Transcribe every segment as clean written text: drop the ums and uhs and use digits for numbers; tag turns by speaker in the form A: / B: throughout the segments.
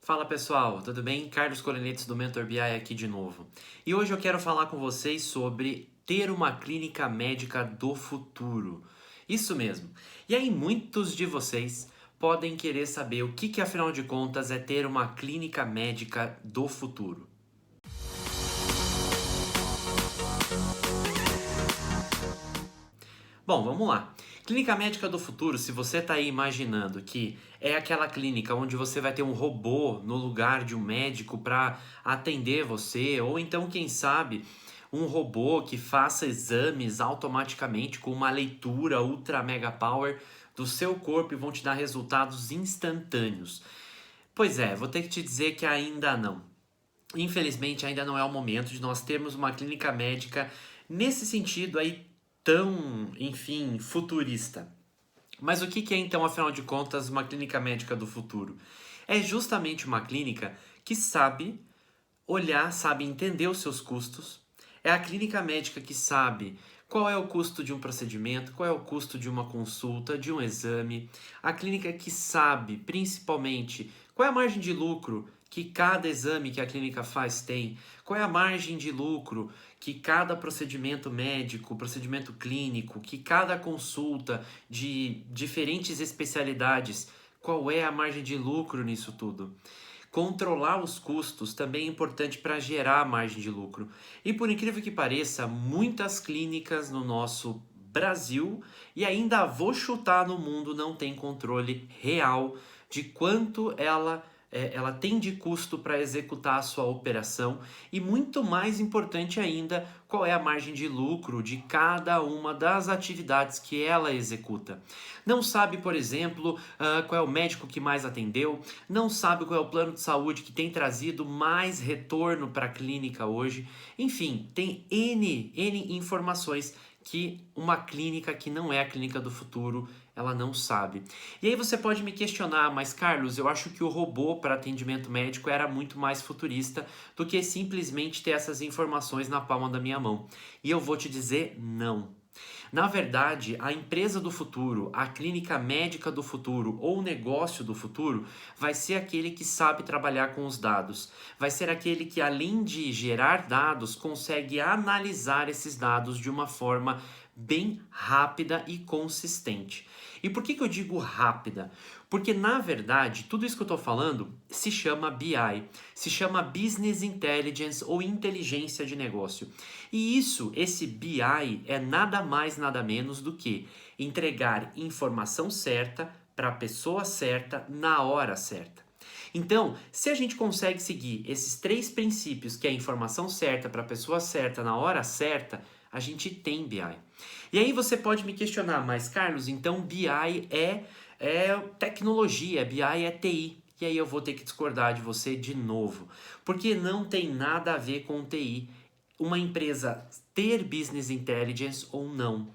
A: Fala pessoal, tudo bem? Carlos Colinetes do Mentor BI aqui de novo. E hoje eu quero falar com vocês sobre ter uma clínica médica do futuro. Isso mesmo. E aí muitos de vocês podem querer saber o que afinal de contas é ter uma clínica médica do futuro. Bom, vamos lá. Clínica médica do futuro, se você está aí imaginando que é aquela clínica onde você vai ter um robô no lugar de um médico para atender você, ou então, quem sabe, um robô que faça exames automaticamente com uma leitura ultra mega power do seu corpo e vão te dar resultados instantâneos. Pois é, vou ter que te dizer que ainda não. Infelizmente, ainda não é o momento de nós termos uma clínica médica nesse sentido aí tão, enfim, futurista. Mas o que é então, afinal de contas, uma clínica médica do futuro? É justamente uma clínica que sabe olhar, sabe entender os seus custos. É a clínica médica que sabe qual é o custo de um procedimento, qual é o custo de uma consulta, de um exame. A clínica que sabe, principalmente, qual é a margem de lucro que cada exame que a clínica faz tem, qual é a margem de lucro que cada procedimento médico, procedimento clínico, que cada consulta de diferentes especialidades, qual é a margem de lucro nisso tudo. Controlar os custos também é importante para gerar margem de lucro. E por incrível que pareça, muitas clínicas no nosso Brasil e ainda vou chutar no mundo não tem controle real de quanto ela tem de custo para executar a sua operação e muito mais importante ainda, qual é a margem de lucro de cada uma das atividades que ela executa. Não sabe, por exemplo, qual é o médico que mais atendeu, não sabe qual é o plano de saúde que tem trazido mais retorno para a clínica hoje. Enfim, tem N informações que uma clínica que não é a clínica do futuro, ela não sabe. E aí você pode me questionar, mas Carlos, eu acho que o robô para atendimento médico era muito mais futurista do que simplesmente ter essas informações na palma da minha mão. E eu vou te dizer não. Na verdade, a empresa do futuro, a clínica médica do futuro ou o negócio do futuro vai ser aquele que sabe trabalhar com os dados. Vai ser aquele que, além de gerar dados, consegue analisar esses dados de uma forma bem rápida e consistente. E por que eu digo rápida? Porque, na verdade, tudo isso que eu estou falando se chama BI, se chama Business Intelligence ou inteligência de negócio. E esse BI é nada mais, nada menos do que entregar informação certa para a pessoa certa na hora certa. Então, se a gente consegue seguir esses três princípios, que é a informação certa para a pessoa certa na hora certa, a gente tem BI. E aí você pode me questionar, mas Carlos, então BI é tecnologia, BI é TI. E aí eu vou ter que discordar de você de novo, porque não tem nada a ver com TI. Uma empresa ter business intelligence ou não.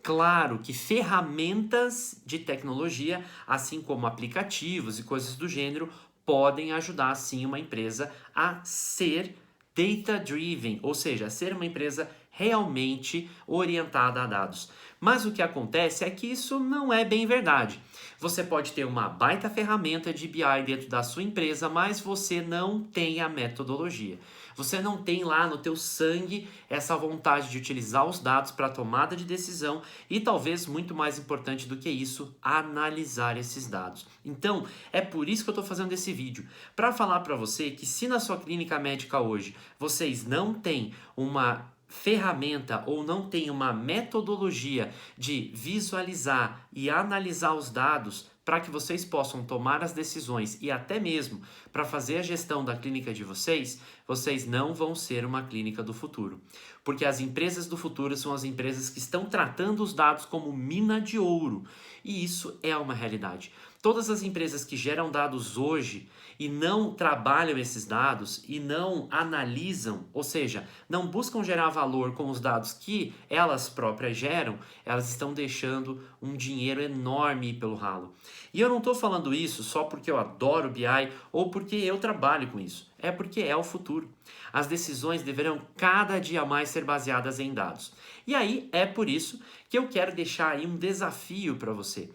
A: Claro que ferramentas de tecnologia, assim como aplicativos e coisas do gênero, podem ajudar sim uma empresa a ser data-driven, ou seja, a ser uma empresa realmente orientada a dados. Mas o que acontece é que isso não é bem verdade. Você pode ter uma baita ferramenta de BI dentro da sua empresa, mas você não tem a metodologia. Você não tem lá no teu sangue essa vontade de utilizar os dados para tomada de decisão e talvez muito mais importante do que isso, analisar esses dados. Então, é por isso que eu estou fazendo esse vídeo, para falar para você que se na sua clínica médica hoje vocês não têm uma ferramenta ou não tem uma metodologia de visualizar e analisar os dados para que vocês possam tomar as decisões e até mesmo para fazer a gestão da clínica de vocês, vocês não vão ser uma clínica do futuro. Porque as empresas do futuro são as empresas que estão tratando os dados como mina de ouro. E isso é uma realidade. Todas as empresas que geram dados hoje e não trabalham esses dados e não analisam, ou seja, não buscam gerar valor com os dados que elas próprias geram, elas estão deixando um dinheiro enorme pelo ralo. E eu não estou falando isso só porque eu adoro BI ou porque eu trabalho com isso. É porque é o futuro. As decisões deverão cada dia mais ser baseadas em dados. E aí é por isso que eu quero deixar aí um desafio para você.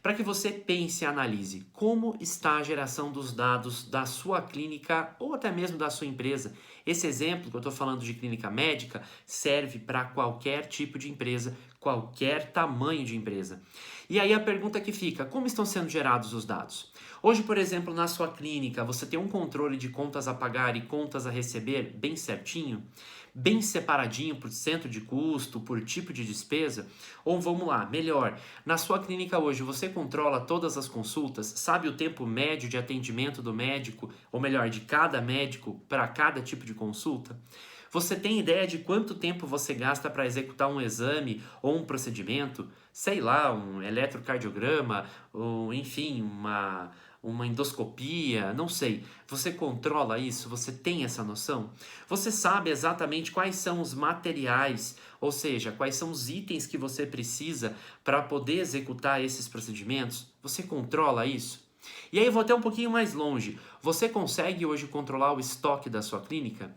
A: para que você pense e analise como está a geração dos dados da sua clínica ou até mesmo da sua empresa. Esse exemplo que eu estou falando de clínica médica serve para qualquer tipo de empresa, qualquer tamanho de empresa. E aí a pergunta que fica, como estão sendo gerados os dados? Hoje, por exemplo, na sua clínica, você tem um controle de contas a pagar e contas a receber bem certinho? Bem separadinho por centro de custo, por tipo de despesa? Ou vamos lá, melhor, na sua clínica hoje você controla todas as consultas, sabe o tempo médio de atendimento do médico, ou melhor, de cada médico para cada tipo de consulta? Você tem ideia de quanto tempo você gasta para executar um exame ou um procedimento? Sei lá, um eletrocardiograma, ou enfim, uma endoscopia, não sei. Você controla isso? Você tem essa noção? Você sabe exatamente quais são os materiais, ou seja, quais são os itens que você precisa para poder executar esses procedimentos? Você controla isso? E aí eu vou até um pouquinho mais longe. Você consegue hoje controlar o estoque da sua clínica?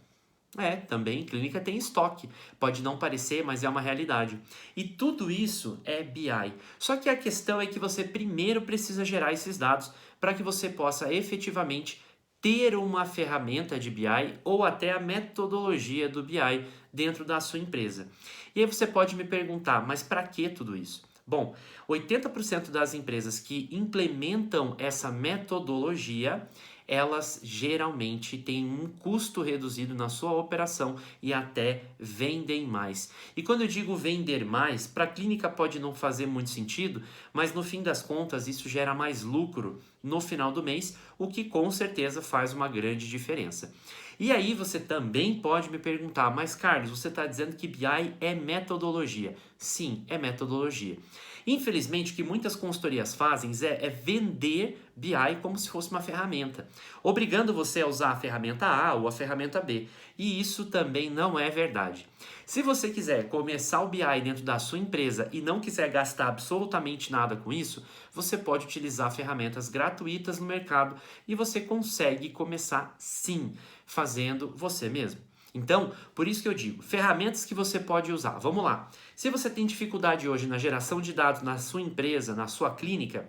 A: Também clínica tem estoque. Pode não parecer, mas é uma realidade. E tudo isso é BI. Só que a questão é que você primeiro precisa gerar esses dados para que você possa efetivamente ter uma ferramenta de BI ou até a metodologia do BI dentro da sua empresa. E aí você pode me perguntar, mas para que tudo isso? Bom, 80% das empresas que implementam essa metodologia, elas geralmente têm um custo reduzido na sua operação e até vendem mais. E quando eu digo vender mais, para a clínica pode não fazer muito sentido, mas no fim das contas isso gera mais lucro no final do mês, o que com certeza faz uma grande diferença. E aí você também pode me perguntar, mas Carlos, você está dizendo que BI é metodologia? Sim, é metodologia. Infelizmente, o que muitas consultorias fazem é vender BI como se fosse uma ferramenta, obrigando você a usar a ferramenta A ou a ferramenta B. E isso também não é verdade. Se você quiser começar o BI dentro da sua empresa e não quiser gastar absolutamente nada com isso, você pode utilizar ferramentas gratuitas no mercado e você consegue começar sim, fazendo você mesmo. Então, por isso que eu digo, ferramentas que você pode usar. Vamos lá. Se você tem dificuldade hoje na geração de dados na sua empresa, na sua clínica,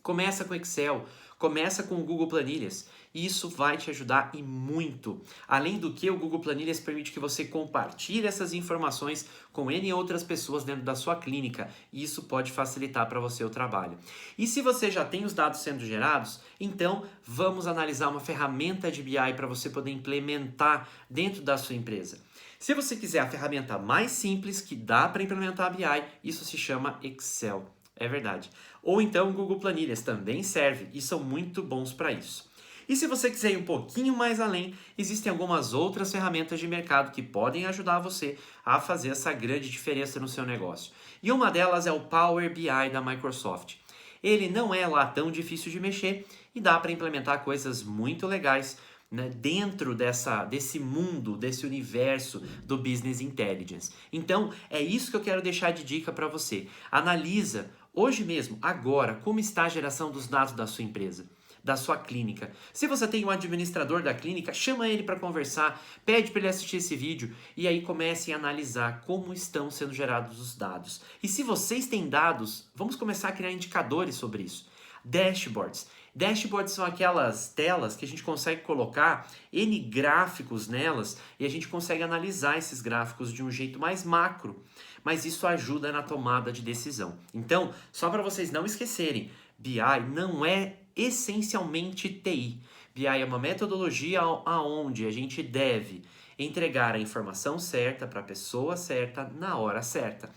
A: começa com Excel, começa com o Google Planilhas. Isso vai te ajudar e muito. Além do que, o Google Planilhas permite que você compartilhe essas informações com N outras pessoas dentro da sua clínica. E isso pode facilitar para você o trabalho. E se você já tem os dados sendo gerados, então vamos analisar uma ferramenta de BI para você poder implementar dentro da sua empresa. Se você quiser a ferramenta mais simples que dá para implementar a BI, isso se chama Excel. É verdade. Ou então o Google Planilhas também serve e são muito bons para isso. E se você quiser ir um pouquinho mais além, existem algumas outras ferramentas de mercado que podem ajudar você a fazer essa grande diferença no seu negócio. E uma delas é o Power BI da Microsoft. Ele não é lá tão difícil de mexer e dá para implementar coisas muito legais, né, dentro desse mundo, desse universo do Business Intelligence. Então, é isso que eu quero deixar de dica para você. Analisa hoje mesmo, agora, como está a geração dos dados da sua empresa, da sua clínica. Se você tem um administrador da clínica, chama ele para conversar, pede para ele assistir esse vídeo e aí comece a analisar como estão sendo gerados os dados. E se vocês têm dados, vamos começar a criar indicadores sobre isso. Dashboards. Dashboards são aquelas telas que a gente consegue colocar N gráficos nelas e a gente consegue analisar esses gráficos de um jeito mais macro. Mas isso ajuda na tomada de decisão. Então, só para vocês não esquecerem, BI não é essencialmente TI. BI é uma metodologia aonde a gente deve entregar a informação certa para a pessoa certa na hora certa.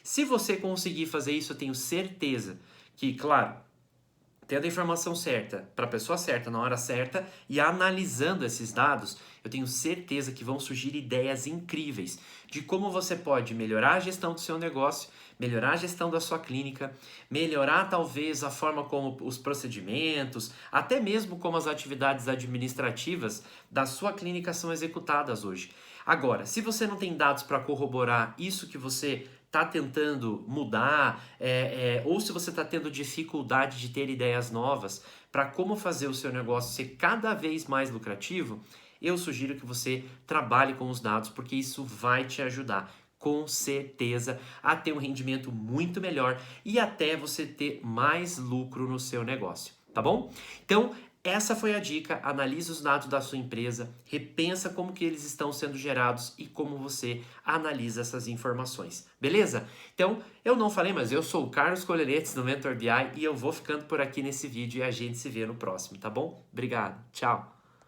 A: Se você conseguir fazer isso, eu tenho certeza que, claro, tendo a informação certa para a pessoa certa na hora certa e analisando esses dados, eu tenho certeza que vão surgir ideias incríveis de como você pode melhorar a gestão do seu negócio, melhorar a gestão da sua clínica, melhorar talvez a forma como os procedimentos, até mesmo como as atividades administrativas da sua clínica são executadas hoje. Agora, se você não tem dados para corroborar isso que você está tentando mudar, ou se você está tendo dificuldade de ter ideias novas para como fazer o seu negócio ser cada vez mais lucrativo, eu sugiro que você trabalhe com os dados, porque isso vai te ajudar. com certeza a ter um rendimento muito melhor e até você ter mais lucro no seu negócio, tá bom? Então, essa foi a dica, analise os dados da sua empresa, repensa como que eles estão sendo gerados e como você analisa essas informações, beleza? Então, eu não falei, mas eu sou o Carlos Colheretes do Mentor BI e eu vou ficando por aqui nesse vídeo e a gente se vê no próximo, tá bom? Obrigado, tchau!